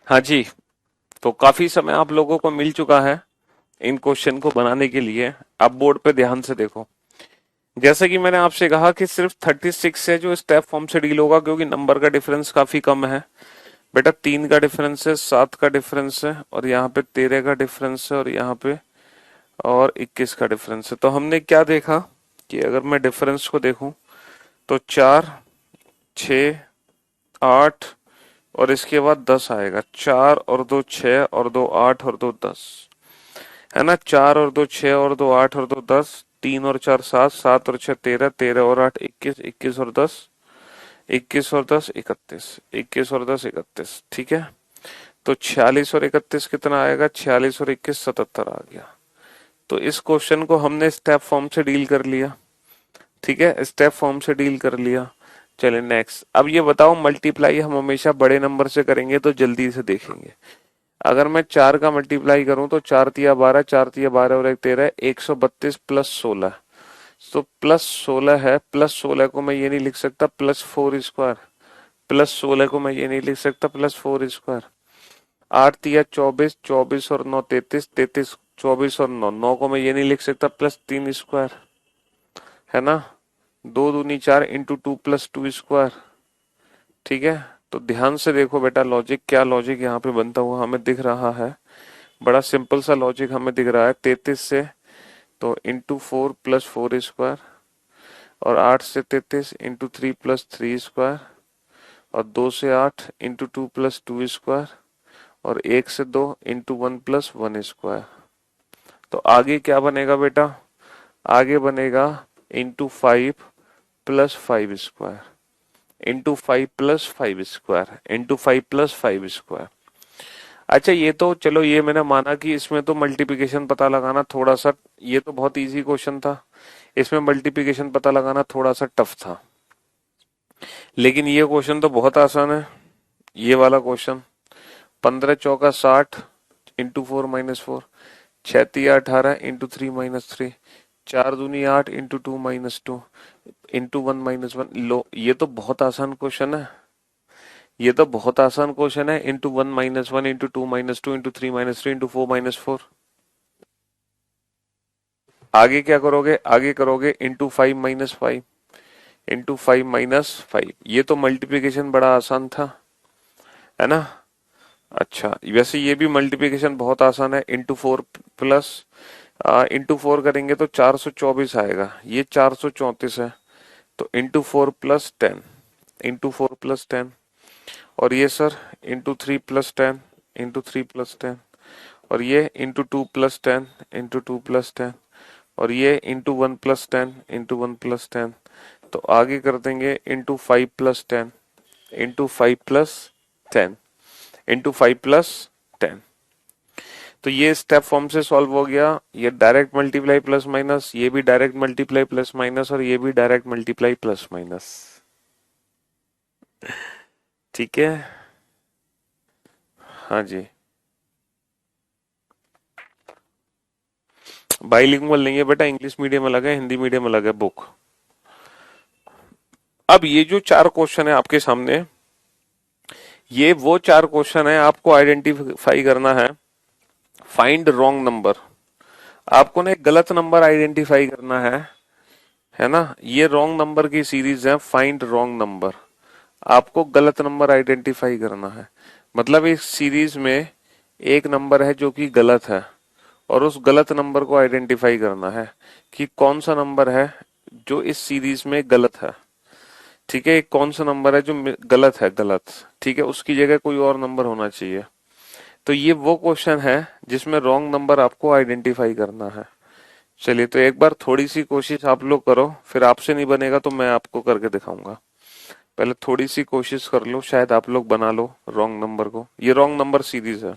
हाँ जी, तो काफी समय आप लोगों को मिल चुका है इन क्वेश्चन को बनाने के लिए। आप बोर्ड पे ध्यान से देखो। जैसे कि मैंने आपसे कहा कि सिर्फ 36 से जो स्टेप फॉर्म से डील होगा, क्योंकि नंबर का डिफरेंस काफी कम है। बेटा 3 का डिफरेंस है, 7 का डिफरेंस है, और यहाँ पे 13 का डिफरेंस है, और यहाँ पे और 21 का डिफरेंस है। तो हमने क्या देखा कि अगर मैं डिफरेंस को देखूं तो 4, 6, 8 और इसके बाद 10 आएगा। 4 और 2 6 और 2 8 और 2 10, है ना। 4 और 2 6 और 2 8 और 2 10, 3 और 4 7, 7 और 6 13, 13 और 8 21, 21 और 10, 21 और 10 31, 21 और 10 31, ठीक है। तो 46 और 31 कितना आएगा? 46 और 21 77 आ गया। तो इस क्वेश्चन को हमने स्टेप फॉर्म से डील कर लिया, ठीक है, स्टेप फॉर्म से डील कर लिया। चलिए नेक्स्ट। अब ये बताओ, मल्टीप्लाई हम हमेशा बड़े नंबर से करेंगे तो जल्दी से देखेंगे। अगर मैं 4 का मल्टीप्लाई करूं तो 4 तिया 12, 4 तिया 12 और 1 13, 132 प्लस 16। तो प्लस 16 है, प्लस 16 को मैं ये नहीं लिख सकता प्लस 4 स्क्वायर, प्लस 16 को मैं ये नहीं लिख सकता प्लस 4 स्क्वायर। 8 तिया 24, 24 और 9 33, 33 24 और 9 को मैं ये नहीं लिख सकता प्लस 3 स्क्वायर, है ना। 2 दूनी 4 इंटू 2 प्लस 2 स्क्वायर। ठीक है, तो ध्यान से देखो बेटा लॉजिक, क्या लॉजिक यहाँ पे बनता हुआ हमें दिख रहा है। बड़ा सिंपल सा लॉजिक हमें दिख रहा है। 33 से तो इंटू 4 प्लस 4 स्क्वायर, और 8 से 33 इंटू 3 प्लस 3 स्क्वायर, और 2 से 8 इंटू 2 प्लस 2 स्क्वायर, और 1 से 2 इंटू 1 प्लस 1 स्क्वायर। तो आगे क्या बनेगा बेटा, आगे बनेगा into 5 plus 5 square, into 5 plus 5 square. अच्छा ये तो चलो, ये मैंने माना कि इसमें तो मल्टीप्लिकेशन पता लगाना थोड़ा सा, ये तो बहुत इजी क्वेश्चन था, इसमें मल्टीप्लिकेशन पता लगाना थोड़ा सा टफ था। लेकिन ये क्वेश्चन तो बहुत आसान है, ये वाला क्वेश्चन। 15 चौका 60 इंटू 4 माइनस 4, 6 तिया 18 इंटू 3 माइनस 3, 4 दूनी 8 इंटू 2 माइनस 2 इंटू 1 माइनस 1। लो ये तो बहुत आसान क्वेश्चन है, ये तो बहुत आसान क्वेश्चन है। Into 1 minus 1 into 2 minus 2 into 3 minus 3 into 4 minus 4। आगे क्या करोगे, आगे करोगे इंटू 5 माइनस 5, इंटू 5 माइनस 5। ये तो मल्टीप्लिकेशन बड़ा आसान था, है ना। अच्छा वैसे ये भी मल्टीप्लिकेशन बहुत आसान है। प्लस इंटू 4 करेंगे तो 424 आएगा, ये 434 है। तो इंटू 4 प्लस 10, इंटू 4 प्लस 10। और ये sir into 3 plus 10, into 3 plus 10। और ये इंटू 2 प्लस 10, इंटू 2 प्लस 10। और ये इंटू 1 प्लस 10, इंटू 1 प्लस 10। तो आगे कर देंगे into 5 plus 10, into 5 plus 10, into 5 plus 10। तो ये स्टेप फॉर्म से सॉल्व हो गया। ये डायरेक्ट मल्टीप्लाई प्लस माइनस, ये भी डायरेक्ट मल्टीप्लाई प्लस माइनस, और ये भी डायरेक्ट मल्टीप्लाई प्लस माइनस। ठीक है, हाँ जी। बाइलिंगुअल नहीं है बेटा, इंग्लिश मीडियम अलग है, हिंदी मीडियम अलग है बुक। अब ये जो 4 क्वेश्चन है आपके सामने, ये वो 4 क्वेश्चन है, आपको आइडेंटिफाई करना है। फाइंड रॉन्ग नंबर, आपको ना एक गलत नंबर आइडेंटिफाई करना है ना। ये रॉन्ग नंबर की सीरीज है, फाइंड रॉन्ग नंबर। आपको गलत नंबर आइडेंटिफाई करना है, मतलब इस सीरीज में एक नंबर है जो कि गलत है, और उस गलत नंबर को आइडेंटिफाई करना है कि कौन सा नंबर है जो इस सीरीज में गलत है। ठीक है, कौन सा नंबर है जो गलत है, गलत। ठीक है, उसकी जगह कोई और नंबर होना चाहिए। तो ये वो क्वेश्चन है जिसमें रॉन्ग नंबर आपको आइडेंटिफाई करना है। चलिए तो एक बार थोड़ी सी कोशिश आप लोग करो, फिर आपसे नहीं बनेगा तो मैं आपको करके दिखाऊंगा। पहले थोड़ी सी कोशिश कर लो, शायद आप लोग बना लो रॉन्ग नंबर को। ये रॉन्ग नंबर सीरीज है।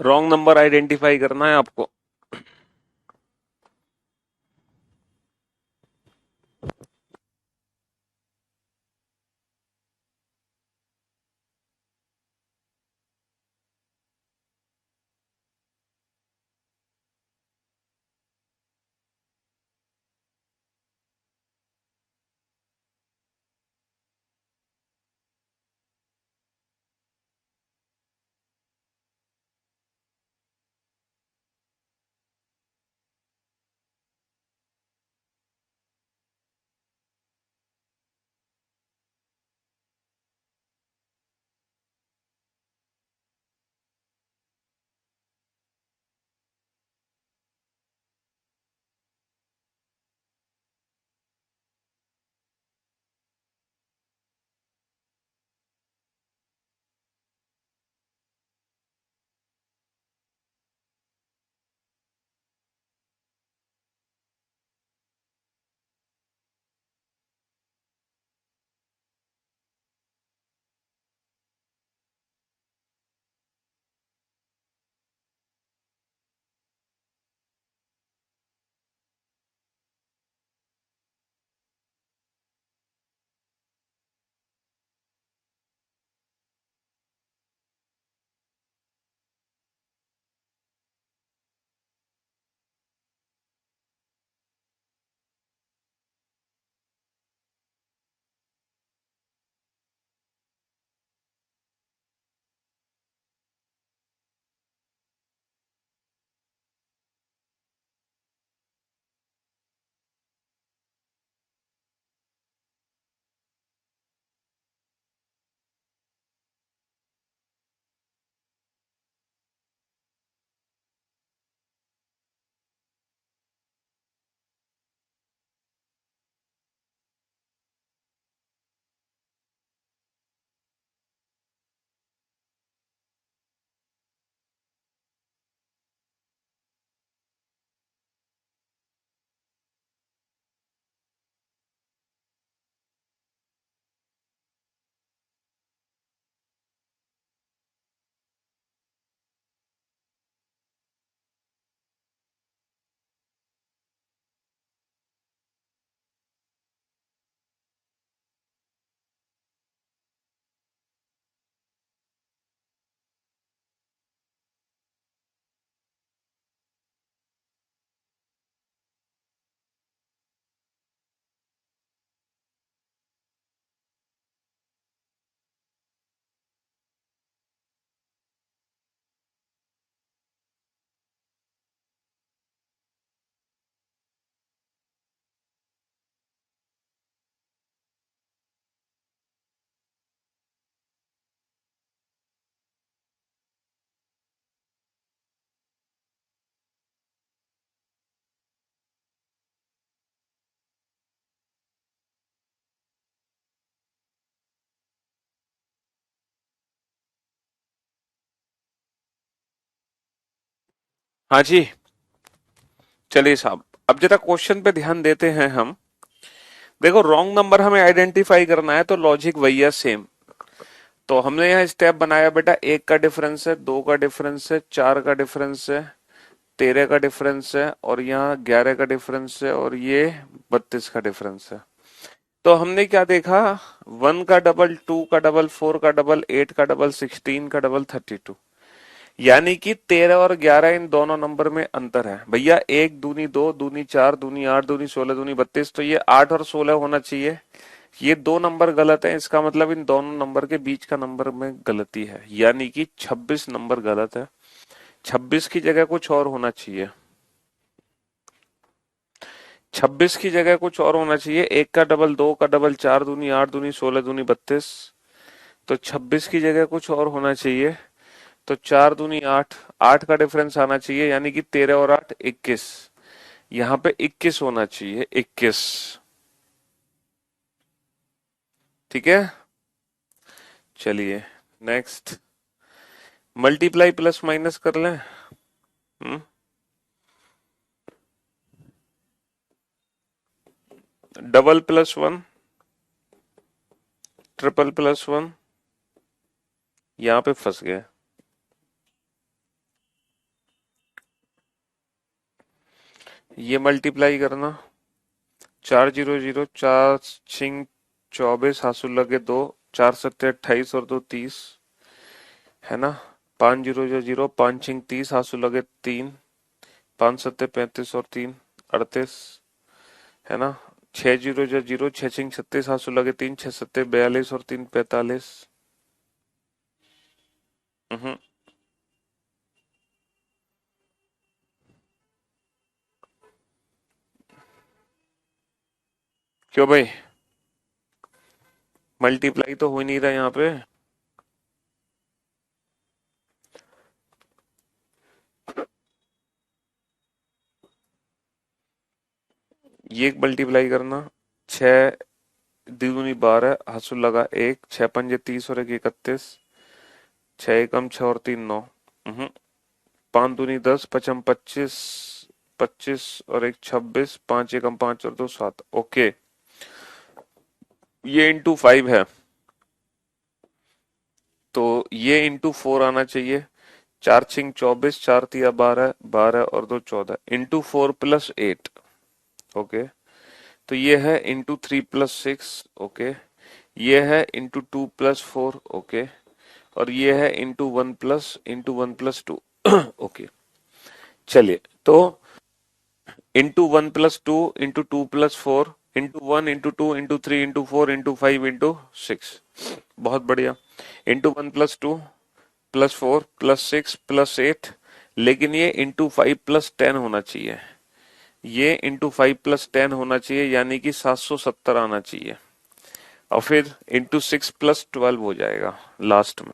रॉन्ग नंबर आइडेंटिफाई करना है आपको। हाँ जी। चलिए साहब, अब जरा क्वेश्चन पे ध्यान देते हैं हम। देखो, रॉन्ग नंबर हमें आइडेंटिफाई करना है तो लॉजिक वही है, सेम। तो हमने यहाँ स्टेप बनाया बेटा, एक का डिफरेंस है, दो का डिफरेंस है, चार का डिफरेंस है, 13 का डिफरेंस है, और यहाँ 11 का डिफरेंस है, और ये 32 का डिफरेंस है। तो हमने क्या देखा, 1 का डबल, 2 का डबल, 4 का डबल, 8 का डबल, 16 का डबल, 32। यानी कि 13 और 11 इन दोनों नंबर में अंतर है भैया। एक दूनी दो, दूनी चार, दूनी आठ, दूनी 16, दूनी 32, तो ये 8 और 16 होना चाहिए। ये दो नंबर गलत है, इसका मतलब इन दोनों नंबर के बीच का नंबर में गलती है, यानी कि 26 नंबर गलत है। 26 की जगह कुछ और होना चाहिए। 26 की जगह कुछ और होना चाहिए। एक का डबल, दो का डबल, चार दूनी आठ, दूनी 16, दूनी 32। तो 26 की जगह कुछ और होना चाहिए। तो चार दूनी आठ, आठ का डिफरेंस आना चाहिए, यानी कि 13 और 8 21। यहाँ पे 21 होना चाहिए, 21। ठीक है। चलिए, नेक्स्ट। मल्टीप्लाई प्लस माइनस कर लें। हम्म। Double plus one, triple plus one, यहाँ पे फंस गए। ये मल्टीप्लाई करना, 4 0 0, 4 6 24, हासुल लगे 2, 4 7 28 और 2 30, है ना। 5 0 0, 5 6 30, हासुल लगे 3, 5 7 35 और 3 38, है ना। 6 0 0, 6 6 36, हासुल लगे 3, 6 7 42 और 3 45। हम्म। क्यों भाई, मल्टीप्लाई तो हो ही नहीं रहा यहाँ पे। ये मल्टीप्लाई करना, 6 दूनी 12, हासुल लगा 1, 6 5 30 और 1 31, 6 1 6 और 3 9। 5 दूनी 10, 5 हम 25, 25 और 1 26, 5 1 हम 5 और 2 7। ओके, ये इंटू 5 है, तो ये इंटू 4 आना चाहिए। 4 6 24, 4 3 12, 12 और 2 14, इंटू 4 + 8। ओके, तो ये है इंटू 3 + 6। ओके, ये है इंटू 2 + 4। ओके, और ये है इंटू 1 + 2। ओके, चलिए तो into 1 + 2, into 2 + 4, into 1 into 2 into 3 into 4 into 5 into 6। बहुत बढ़िया। इंटू 1 + 2 + 4 + 6 + 8, लेकिन ये इंटू 5 + 10 होना चाहिए। ये इंटू 5 + 10 होना चाहिए, यानी कि 770 आना चाहिए। और फिर इंटू 6 + 12 हो जाएगा लास्ट में।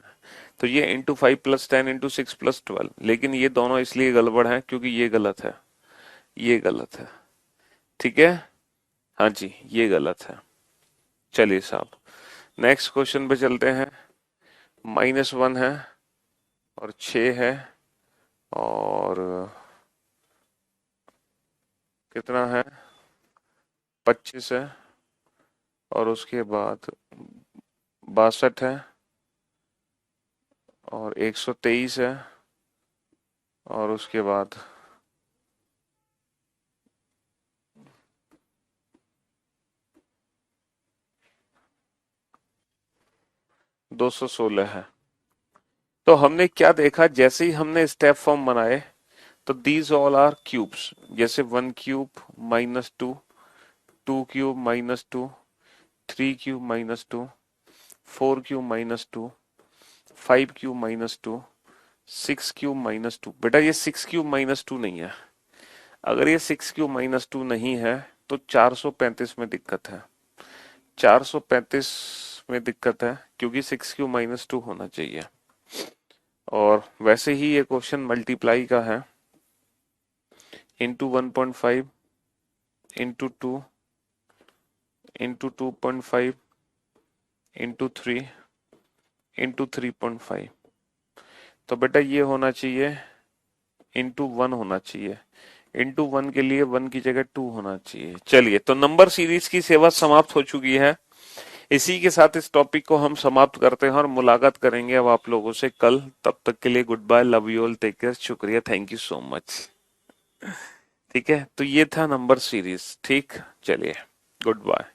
तो ये इंटू 5 + 10 इंटू 6 + 12, लेकिन ये दोनों इसलिए गड़बड़ है क्योंकि ये गलत है, ये गलत है। ठीक है, हाँ जी, ये गलत है। चलिए साहब, नेक्स्ट क्वेश्चन पे चलते हैं। -1 है और 6 है और कितना है, 25 है और उसके बाद 62 है और 123 है और उसके बाद 216 है। तो हमने क्या देखा, जैसे ही हमने स्टेप फॉर्म बनाए, तो दीज ऑल आर क्यूब्स। जैसे 1 cube -2, 2 cube -2, 3 cube -2, 4 cube -2, 5 cube -2, 6 cube -2। बेटा ये 6 क्यूब -2 नहीं है। अगर ये 6 क्यूब -2 नहीं है तो 435 में दिक्कत है। 435 में दिक्कत है क्योंकि 6 क्यूब -2 होना चाहिए। और वैसे ही ये क्वेश्चन मल्टीप्लाई का है, into 1.5 into 2 into 2.5 into 3 into 3.5। तो बेटा ये होना चाहिए इंटू 1 होना चाहिए। इंटू 1 के लिए 1 की जगह 2 होना चाहिए। चलिए, तो नंबर सीरीज की सेवा समाप्त हो चुकी है। इसी के साथ इस टॉपिक को हम समाप्त करते हैं और मुलाकात करेंगे अब आप लोगों से कल। तब तक के लिए good bye, love you all, take care, शुक्रिया, थैंक यू सो मच। ठीक है, तो ये था नंबर सीरीज। ठीक, चलिए, गुड बाय।